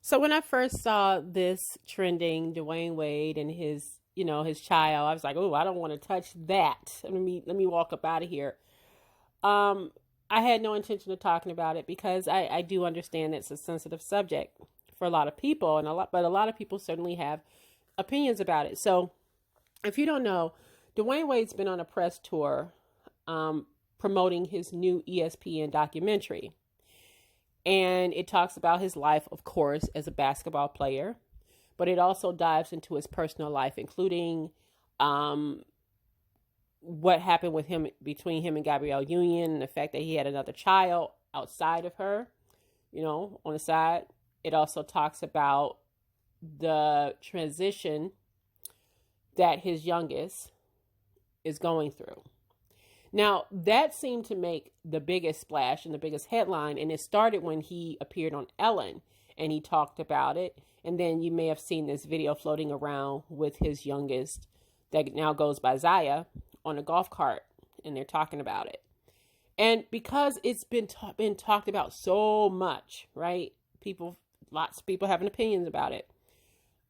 So when I first saw this trending, Dwayne Wade and his child, I was like, "Oh, I don't want to touch that. Let me walk up out of here." Um, I had no intention of talking about it because I do understand it's a sensitive subject for a lot of people, but a lot of people certainly have opinions about it. So if you don't know, Dwayne Wade's been on a press tour, promoting his new ESPN documentary. And it talks about his life, of course, as a basketball player, but it also dives into his personal life, including um, what happened with him between him and Gabrielle Union, and the fact that he had another child outside of her, on the side. It also talks about the transition that his youngest is going through. Now, that seemed to make the biggest splash and the biggest headline, and it started when he appeared on Ellen and he talked about it. And then you may have seen this video floating around with his youngest that now goes by Zaya on a golf cart, and they're talking about it. And because it's been talked about so much, right? Lots of people having opinions about it.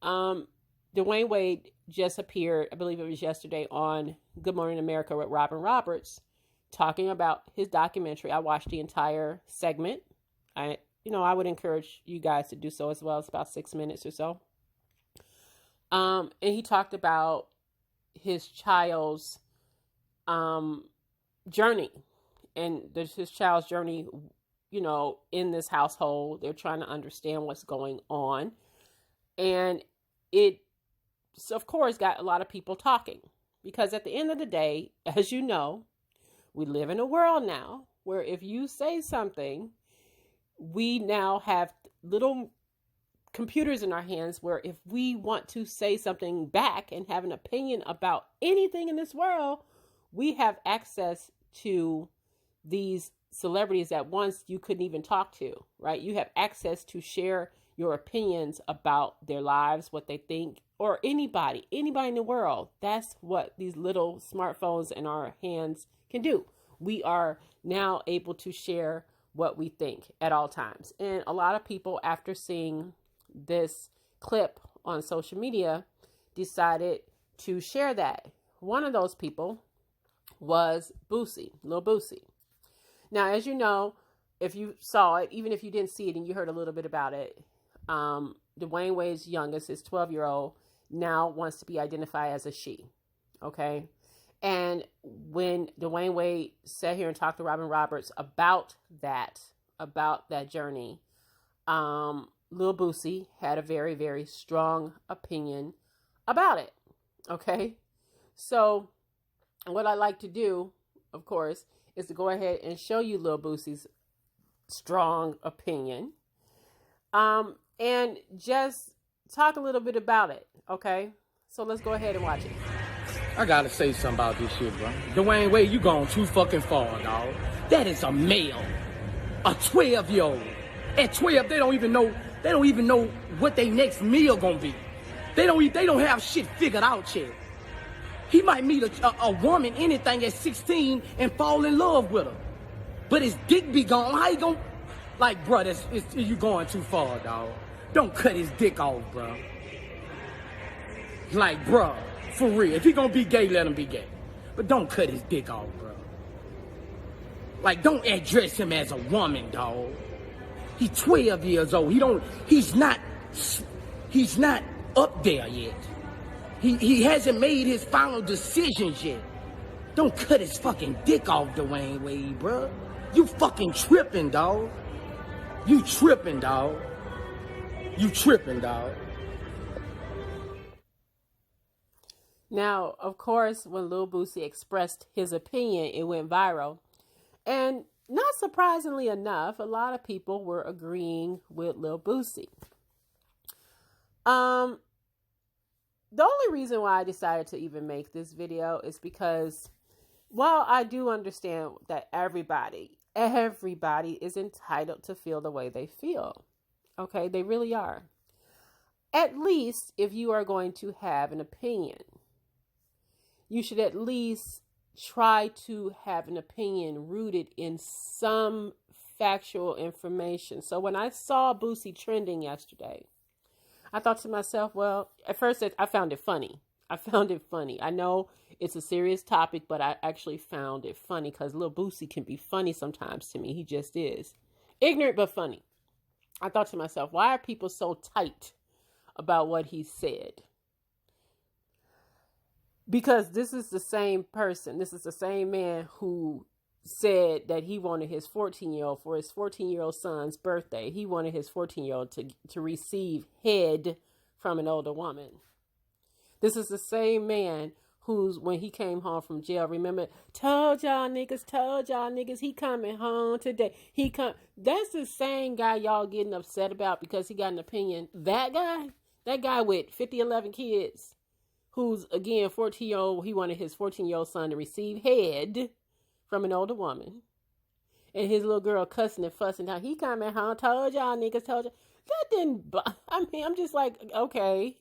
Dwayne Wade just appeared, I believe it was yesterday, on Good Morning America with Robin Roberts, talking about his documentary. I watched the entire segment. I would encourage you guys to do so as well. It's about 6 minutes or so. And he talked about his child's journey, and his child's journey, in this household. They're trying to understand what's going on, and it, of course, got a lot of people talking, because at the end of the day, as you know, we live in a world now where if you say something, we now have little computers in our hands where if we want to say something back and have an opinion about anything in this world, we have access to these celebrities that once you couldn't even talk to, right? You have access to share your opinions about their lives, what they think, or anybody in the world. That's what these little smartphones in our hands can do. We are now able to share what we think at all times. And a lot of people, after seeing this clip on social media, decided to share that. One of those people was Boosie, Lil Boosie. Now, as you know, if you saw it, even if you didn't see it and you heard a little bit about it, Dwayne Wade's youngest, his 12-year-old, now wants to be identified as a she. Okay. And when Dwayne Wade sat here and talked to Robin Roberts about that journey, Lil Boosie had a very, very strong opinion about it. Okay. So what I like to do, of course, is to go ahead and show you Lil Boosie's strong opinion. And just talk a little bit about it, okay? So let's go ahead and watch it. I gotta say something about this shit, bro. Dwayne Wade, you gone too fucking far, dog. That is a male. A 12-year-old. At 12, they don't even know what their next meal gonna be. They don't have shit figured out yet. He might meet a woman, anything, at 16 and fall in love with her. But his dick be gone. How you gonna... Like, bro, you going too far, dog. Don't cut his dick off, bro. Like, bro, for real. If he gonna be gay, let him be gay. But don't cut his dick off, bro. Like, don't address him as a woman, dog. He's 12 years old. He's not up there yet. He hasn't made his final decisions yet. Don't cut his fucking dick off, Dwayne Wade, bro. You fucking tripping, dog. You tripping, dog. You tripping, dog. Now, of course, when Lil Boosie expressed his opinion, it went viral. And not surprisingly enough, a lot of people were agreeing with Lil Boosie. The only reason why I decided to even make this video is because while I do understand that everybody is entitled to feel the way they feel. Okay, they really are. At least if you are going to have an opinion, you should at least try to have an opinion rooted in some factual information. So when I saw Boosie trending yesterday, I thought to myself, well, at first I found it funny. I know it's a serious topic, but I actually found it funny because Lil Boosie can be funny sometimes to me. He just is. Ignorant but funny. I thought to myself, why are people so tight about what he said? Because this is the same person. This is the same man who said that he wanted his 14-year-old for his 14-year-old son's birthday. He wanted his 14-year-old to receive head from an older woman. This is the same man who's, when he came home from jail, remember, told y'all niggas, he coming home today. That's the same guy y'all getting upset about because he got an opinion. That guy with 11 kids, who's, again, 14-year-old, he wanted his 14-year-old son to receive head from an older woman. And his little girl cussing and fussing out, he coming home, told y'all niggas, told y'all. That didn't, I'm just like, okay.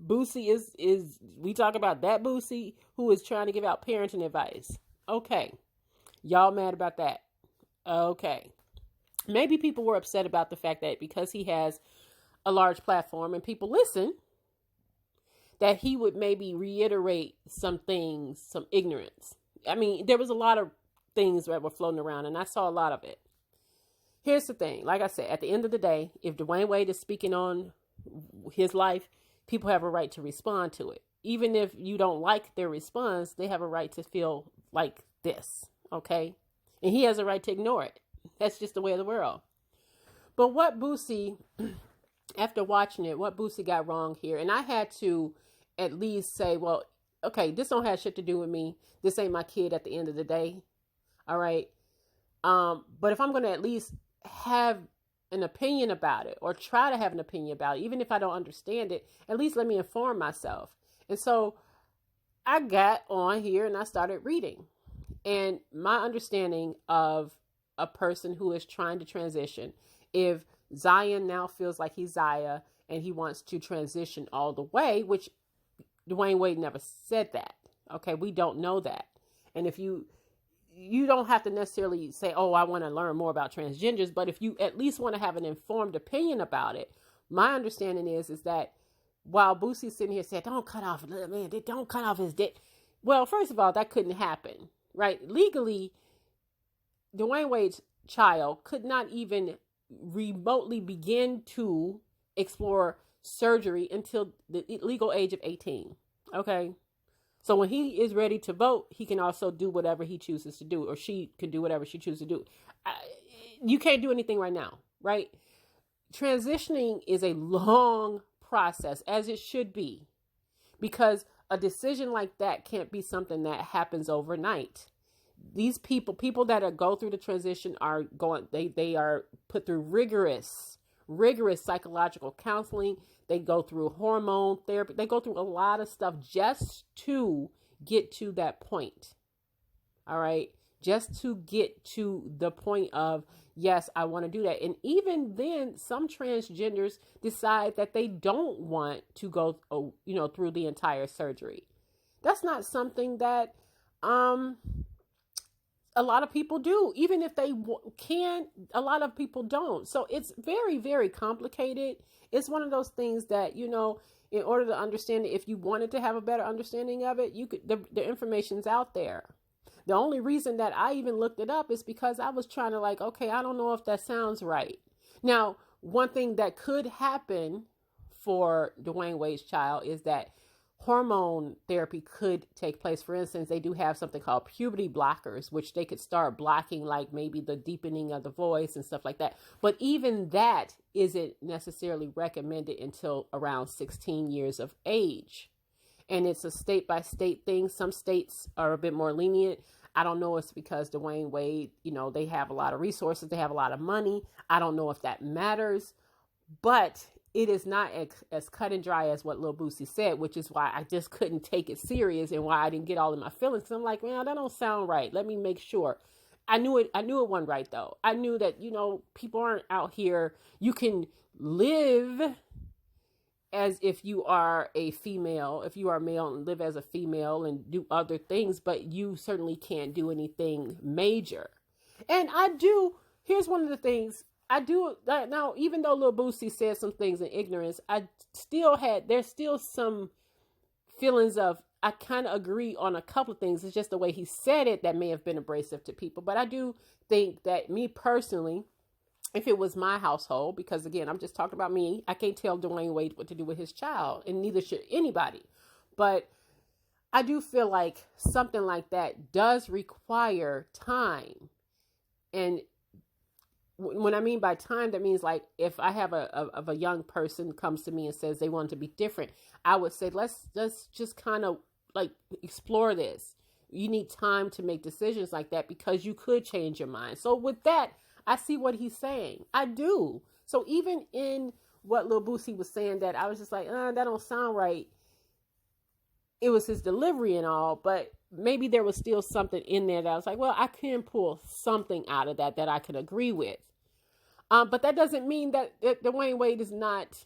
Boosie is we talk about that Boosie who is trying to give out parenting advice. Okay. Y'all mad about that. Okay. Maybe people were upset about the fact that because he has a large platform and people listen, that he would maybe reiterate some things, some ignorance. I mean, there was a lot of things that were floating around and I saw a lot of it. Here's the thing. Like I said, at the end of the day, if Dwayne Wade is speaking on his life, people have a right to respond to it. Even if you don't like their response, they have a right to feel like this, okay? And he has a right to ignore it. That's just the way of the world. But what Boosie, after watching it, what Boosie got wrong here, and I had to at least say, well, okay, this don't have shit to do with me. This ain't my kid at the end of the day, all right? But if I'm going to at least have an opinion about it or try to have an opinion about it, even if I don't understand it, at least let me inform myself. And so I got on here and I started reading. And my understanding of a person who is trying to transition, if Zion now feels like he's Zaya and he wants to transition all the way, which Dwayne Wade never said that. Okay, we don't know that. And if you don't have to necessarily say, oh, I want to learn more about transgenders, but if you at least want to have an informed opinion about it, my understanding is that while Boosie's sitting here saying, don't cut off his dick. Well, first of all, that couldn't happen, right? Legally, Dwayne Wade's child could not even remotely begin to explore surgery until the legal age of 18. Okay. So when he is ready to vote, he can also do whatever he chooses to do, or she can do whatever she chooses to do. You can't do anything right now, right? Transitioning is a long process, as it should be, because a decision like that can't be something that happens overnight. These people that go through the transition are they are put through rigorous psychological counseling. They go through hormone therapy. They go through a lot of stuff just to get to that point. All right. Just to get to the point of, yes, I want to do that. And even then, some transgenders decide that they don't want to go, through the entire surgery. That's not something that, a lot of people do. Even if they can, a lot of people don't. So it's very, very complicated. It's one of those things that, in order to understand it, if you wanted to have a better understanding of it, the information's out there. The only reason that I even looked it up is because I was trying to I don't know if that sounds right. Now, one thing that could happen for Dwayne Wade's child is that hormone therapy could take place. For instance, they do have something called puberty blockers, which they could start blocking, like maybe the deepening of the voice and stuff like that. But even that isn't necessarily recommended until around 16 years of age. And it's a state by state thing. Some states are a bit more lenient. I don't know if it's because Dwayne Wade, they have a lot of resources. They have a lot of money. I don't know if that matters, but it is not as cut and dry as what Lil Boosie said, which is why I just couldn't take it serious and why I didn't get all in my feelings. Cause I'm like, man, that don't sound right. Let me make sure. I knew it wasn't right though. I knew that, people aren't out here. You can live as if you are a female, if you are male and live as a female and do other things, but you certainly can't do anything major. And here's one of the things I do now, even though Lil Boosie said some things in ignorance, there's still some feelings of, I kind of agree on a couple of things. It's just the way he said it that may have been abrasive to people. But I do think that, me personally, if it was my household, because again, I'm just talking about me, I can't tell Dwayne Wade what to do with his child, and neither should anybody. But I do feel like something like that does require time. And when I mean by time, that means like if I have a young person comes to me and says they want to be different, I would say, let's just kind of like explore this. You need time to make decisions like that, because you could change your mind. So with that, I see what he's saying. I do. So even in what Lil Boosie was saying, that I was just like, that don't sound right. It was his delivery and all, but maybe there was still something in there that I was like, well, I can pull something out of that I could agree with. But that doesn't mean that Dwayne Wade is not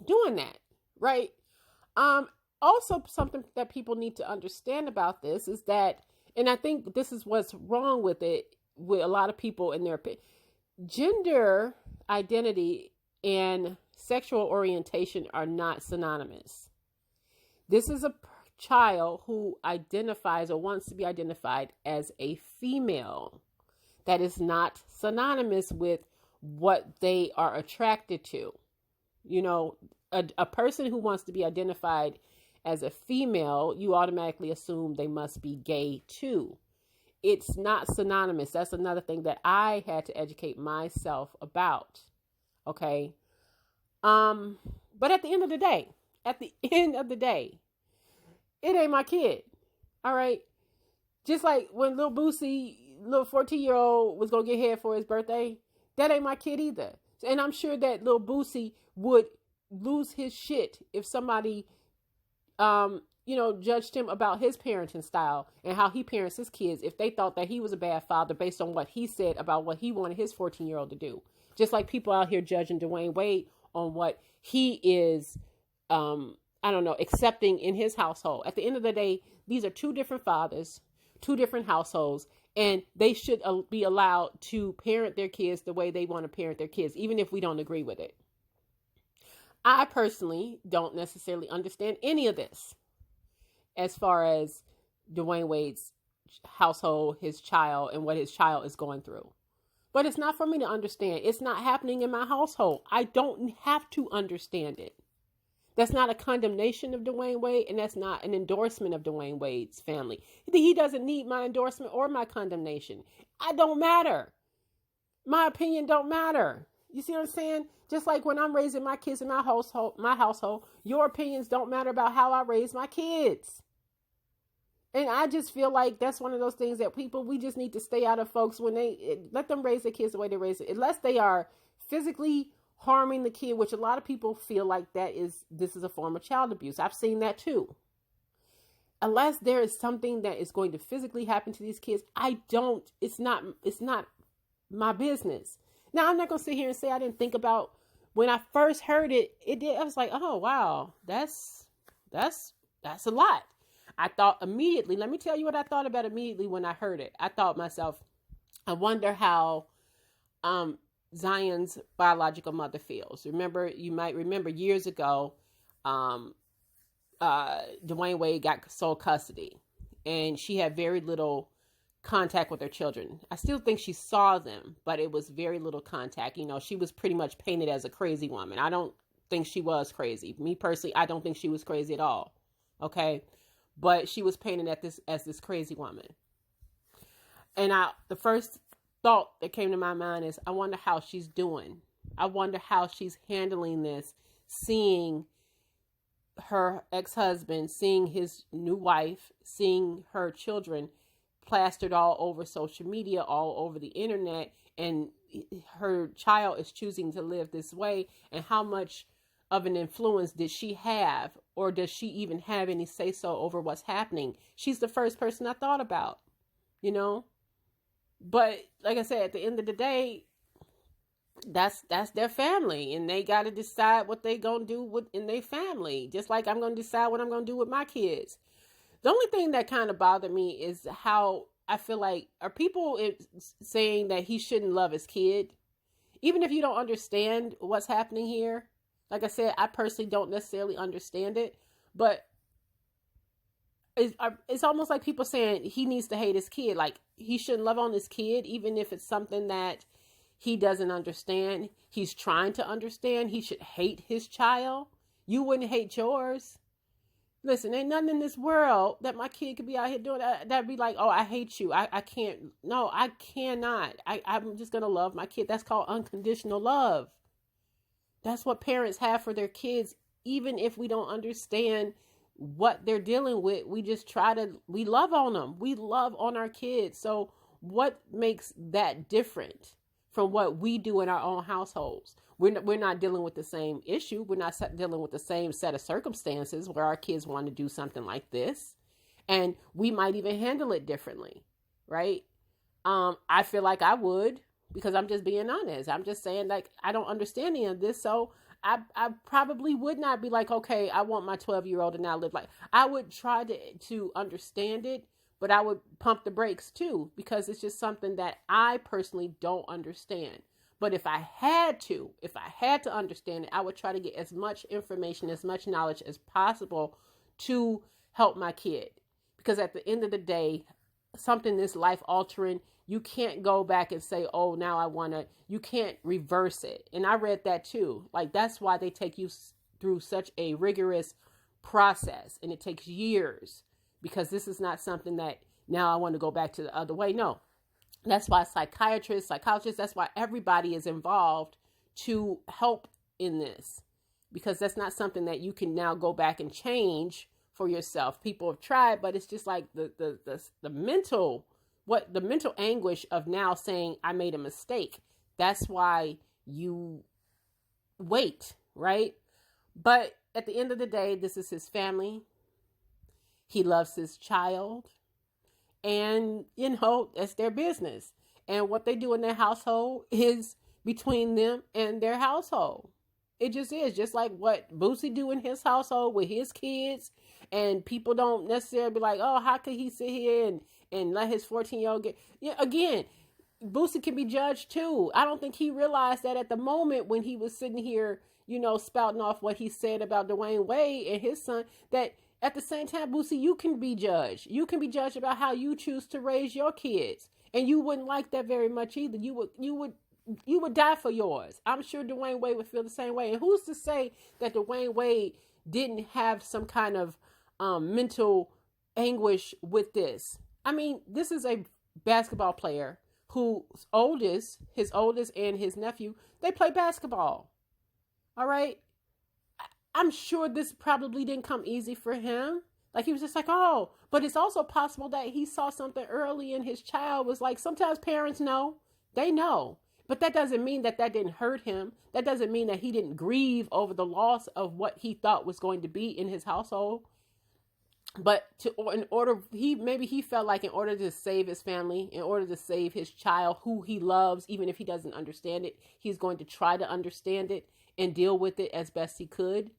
doing that, right? Also, something that people need to understand about this is that, and I think this is what's wrong with it, with a lot of people in their opinion, gender identity and sexual orientation are not synonymous. This is a child who identifies or wants to be identified as a female. That is not synonymous with what they are attracted to. You know, a person who wants to be identified as a female, you automatically assume they must be gay too. It's not synonymous. That's another thing that I had to educate myself about. Okay. But at the end of the day, it ain't my kid. All right. Just like when Lil Boosie, little 14-year-old, was going to get head for his birthday, that ain't my kid either. And I'm sure that Lil Boosie would lose his shit if somebody, judged him about his parenting style and how he parents his kids, if they thought that he was a bad father based on what he said about what he wanted his 14-year-old to do. Just like people out here judging Dwayne Wade on what he is, accepting in his household. At the end of the day, these are two different fathers, two different households, and they should be allowed to parent their kids the way they want to parent their kids, even if we don't agree with it. I personally don't necessarily understand any of this as far as Dwayne Wade's household, his child, and what his child is going through. But it's not for me to understand. It's not happening in my household. I don't have to understand it. That's not a condemnation of Dwayne Wade, and that's not an endorsement of Dwayne Wade's family. He doesn't need my endorsement or my condemnation. I don't matter. My opinion don't matter. You see what I'm saying? Just like when I'm raising my kids in my household, your opinions don't matter about how I raise my kids. And I just feel like that's one of those things that we just need to stay out of, folks, when let them raise their kids the way they raise it. Unless they are physically harming the kid, which a lot of people feel like this is a form of child abuse. I've seen that too. Unless there is something that is going to physically happen to these kids, it's not my business. Now, I'm not going to sit here and say I didn't think about, when I first heard it, I was like, oh, wow, that's a lot. I thought immediately, let me tell you what I thought about immediately when I heard it. I thought myself, I wonder how Zion's biological mother feels. You might remember years ago, Dwayne Wade got sole custody, and she had very little contact with her children. I still think she saw them, but it was very little contact. You know, she was pretty much painted as a crazy woman. I don't think she was crazy. Me personally, I don't think she was crazy at all. Okay. But she was painted as this crazy woman. And the first thought that came to my mind is, I wonder how she's doing. I wonder how she's handling this, seeing her ex-husband, seeing his new wife, seeing her children plastered all over social media, all over the internet, and her child is choosing to live this way. And how much of an influence did she have, or does she even have any say-so over what's happening? She's the first person I thought about, But like I said, at the end of the day, that's their family, and they got to decide what they gonna do in their family. Just like I'm gonna decide what I'm gonna do with my kids. The only thing that kind of bothered me is how I feel like, are people saying that he shouldn't love his kid? Even if you don't understand what's happening here. Like I said, I personally don't necessarily understand it, but it's almost like people saying he needs to hate his kid. Like, he shouldn't love on his kid, even if it's something that he doesn't understand. He's trying to understand. He should hate his child. You wouldn't hate yours. Listen, ain't nothing in this world that my kid could be out here doing that'd be like, oh, I hate you. I can't. No, I cannot. I'm just going to love my kid. That's called unconditional love. That's what parents have for their kids. Even if we don't understand what they're dealing with, we love on them. We love on our kids. So what makes that different from what we do in our own households? We're not dealing with the same issue. We're not dealing with the same set of circumstances where our kids want to do something like this. And we might even handle it differently, right? I feel like I would, because I'm just being honest. I'm just saying, like, I don't understand any of this. So I probably would not be like, okay, I want my 12-year-old to now live like. I would try to understand it, but I would pump the brakes too, because it's just something that I personally don't understand. But if I had to understand it, I would try to get as much information, as much knowledge as possible to help my kid. Because at the end of the day, something that's life altering, you can't go back and say, oh, now you can't reverse it. And I read that too. Like, that's why they take you through such a rigorous process, and it takes years, because this is not something that now I want to go back to the other way. No. That's why psychiatrists, psychologists, that's why everybody is involved to help in this, because that's not something that you can now go back and change for yourself. People have tried, but it's just like the mental anguish of now saying I made a mistake. That's why you wait, right? But at the end of the day, this is his family. He loves his child. And, that's their business. And what they do in their household is between them and their household. It just is. Just like what Boosie do in his household with his kids. And people don't necessarily be like, oh, how could he sit here and let his 14-year-old get... Yeah, again, Boosie can be judged too. I don't think he realized that at the moment when he was sitting here, spouting off what he said about Dwayne Wade and his son, that... At the same time, Boosie, you can be judged. You can be judged about how you choose to raise your kids. And you wouldn't like that very much either. You would die for yours. I'm sure Dwayne Wade would feel the same way. And who's to say that Dwayne Wade didn't have some kind of mental anguish with this? I mean, this is a basketball player whose his oldest and his nephew, they play basketball. All right? I'm sure this probably didn't come easy for him. Like, he was just like, oh, but it's also possible that he saw something early and his child was like, sometimes parents know, they know, but that doesn't mean that didn't hurt him. That doesn't mean that he didn't grieve over the loss of what he thought was going to be in his household. But he felt like in order to save his family, in order to save his child who he loves, even if he doesn't understand it, he's going to try to understand it and deal with it as best he could.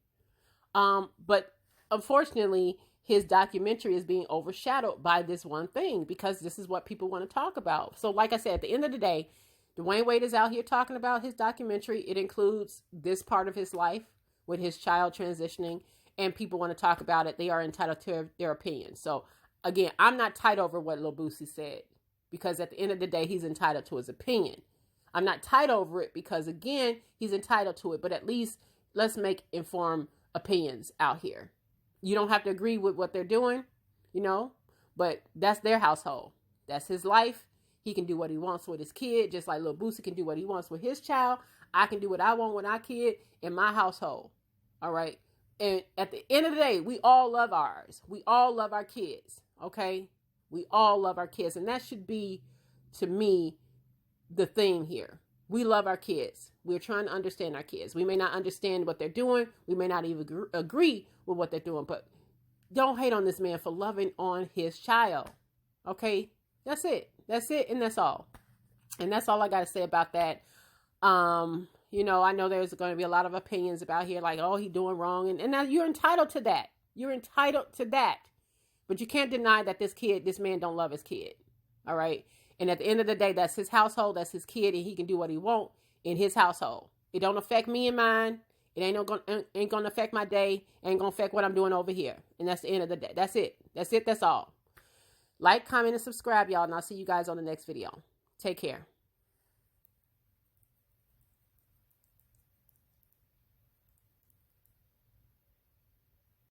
But unfortunately, his documentary is being overshadowed by this one thing, because this is what people want to talk about. So like I said, at the end of the day, Dwayne Wade is out here talking about his documentary. It includes this part of his life with his child transitioning, and people want to talk about it. They are entitled to their opinion. So again, I'm not tied over what Lil Boosie said, because at the end of the day, he's entitled to his opinion. I'm not tied over it because, again, he's entitled to it, but at least let's make informed opinions out here. You don't have to agree with what they're doing, but that's their household. That's his life. He can do what he wants with his kid, just like Lil Boosie can do what he wants with his child. I can do what I want with our kid in my household. All right. And at the end of the day, we all love ours. We all love our kids. Okay. We all love our kids. And that should be, to me, the theme here. We love our kids. We're trying to understand our kids. We may not understand what they're doing. We may not even agree with what they're doing, but don't hate on this man for loving on his child. Okay? That's it. That's it. And that's all. And that's all I got to say about that. I know there's going to be a lot of opinions about here, like, oh, he's doing wrong. And now you're entitled to that. You're entitled to that. But you can't deny that this man don't love his kid. All right. And at the end of the day, that's his household. That's his kid. And he can do what he want in his household. It don't affect me and mine. It ain't gonna affect my day. Ain't gonna affect what I'm doing over here. And that's the end of the day. That's it. That's it. That's all. Like, comment, and subscribe, y'all. And I'll see you guys on the next video. Take care.